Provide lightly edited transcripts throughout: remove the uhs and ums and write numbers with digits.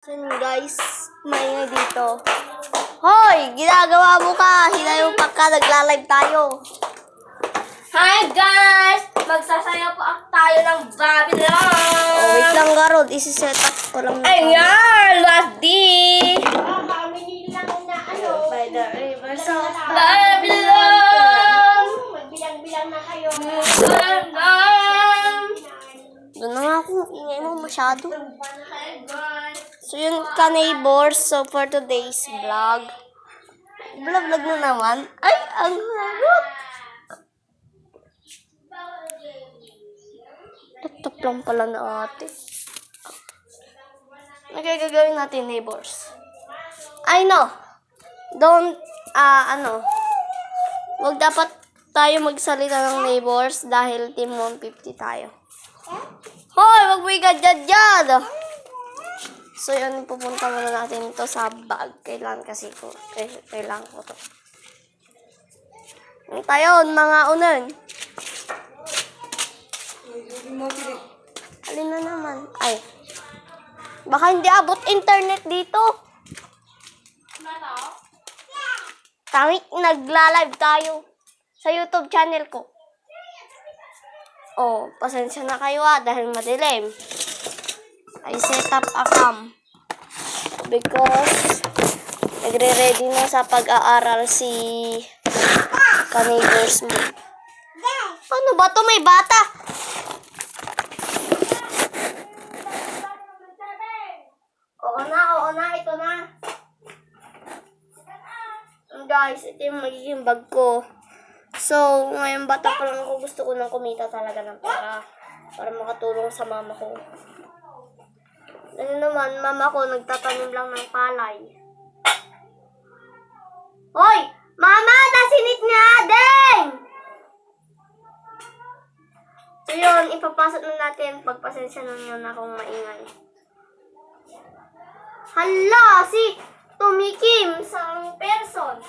Guys, maingay dito. Hoy! Ginagawa mo ka! Hinayo pa ka, nagla-live tayo. Hi guys! Magsasayaw po tayo ng Babylon! Oh, wait lang, Garod. Isi-set up ko lang na. Ayan! Last D! By the rivers of Babylon! Magbilang-bilang na kayo. Doon na nga ako. Ingay mo masyado. So, yun ka, neighbors. So, for today's vlog. Vlog na naman. Ay, ang harap. Laptop lang pala na ate. Nagagagawin natin, neighbors. I know. Don't, wag dapat tayo magsalita ng neighbors dahil team 150 tayo. Hoy, wag mo igadjad-jad. So, yun, pupunta muna natin ito sa bag. Kailangan ko to. Ano tayo, mga unan? Alin na naman? Ay. Baka hindi abot internet dito. Tangik, nagla-live tayo sa YouTube channel ko. Oh, pasensya na kayo dahil madilim. I set up a cam because nagre-ready na sa pag-aaral si ka-neighbors mo. Ano ba to? May bata! Oo na, ito na. Guys, ito yung magiging bag ko. So, ngayon bata pa lang ako, gusto ko nang kumita talaga ng pera para makatulong sa mama ko. Ano naman, mama ko nagtatanim lang ng palay. Hoy! Mama! Nasinit niya! Deng! So yun, ipapasok na natin. Pagpasensya na yun akong maingay. Hala! Si tumikim sa person.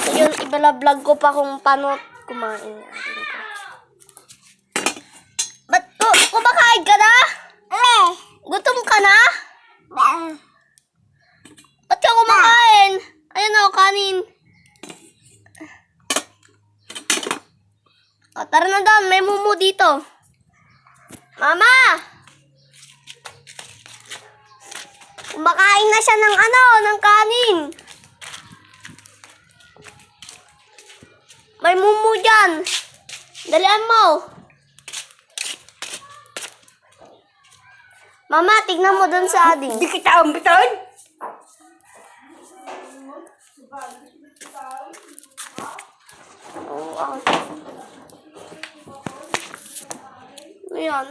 So yun, ibala-vlog ko pa kung paano kumain natin ko. Ba't kumakain ka na? Gutom ka na? Ba't ka kumakain? Ayun o, kanin. O, tara na doon. May mumu dito. Mama! Kumakain na siya ng kanin. May mumu dyan. Dalian mo. Mama, tignan mo doon sa ading. Di kita umbiton? Oo, Ayan.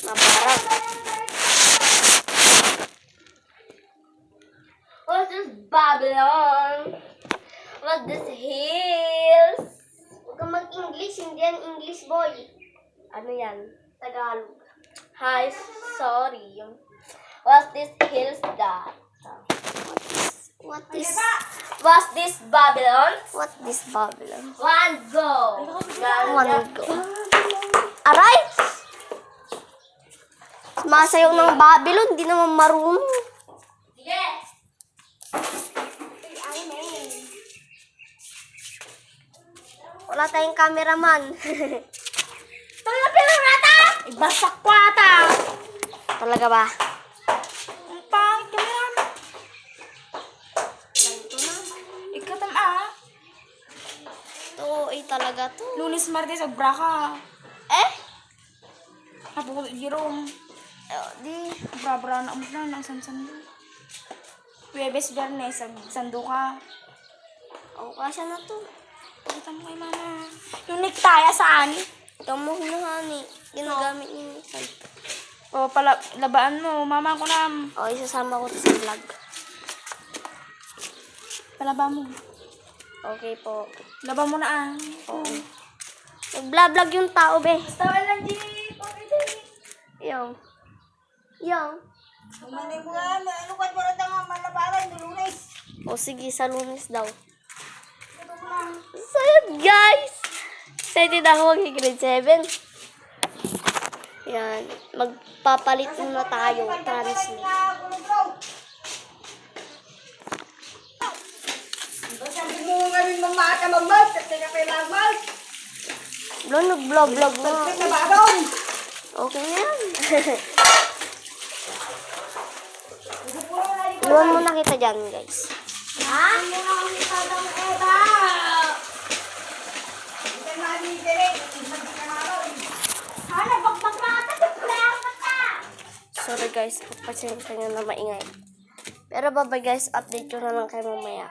Nabarag. What's this Babylon? What's this hills? Huwag kang mag-English, hindi yan English boy. Ano yan? Tagalog. Hi, sorry. What's this hills that? What is What's this Babylon? Babylon? One go. One go. Aray! Masayaw ng Babylon, di naman marunong. Yes. Wala tayong cameraman. Tulapin mo nata! Ibasak ko ata. Talaga ba? Ang pangit ka yan. Ikaw Oo, talaga to. Lunes, Martes, sobra ka. Napukot Jerome. Di. Bra-bra na umot na ng sando. Huwebes, Biyernes, sando ka. Kasya na to. Kita mo kay mama. Yung nektaya saan? Tamo hinahani. Ginagamit niyo minsan. O, labaan mo. Mama ko na. O, isasama ko to sa vlog. Palaba mo. Okay po. Laba mo na Oo. Nag-vlog yung tao, be. Tawa lang, G. Yung. Manay mo nga. Ano ka mo na nga malabaran? Lunes. O sige, sa Lunes daw. Ito ko lang. So yun, guys. Excited ako mag-grade 7. Yan. Magpapalit muna tayo. Translate. Sabi mo ngayon mamata mamad, kasi ka kailangan. Vlog na. Nabagaw. Okay na yan. Iwan mo na kita dyan, guys. Ha? Ano na kami sa dang Eva? Hindi na dire. Hala, pagpagmata, pagpagmata. Sorry guys, pagpasensya nyo na maingay. Pero bye guys, update ko na lang kayo mamaya.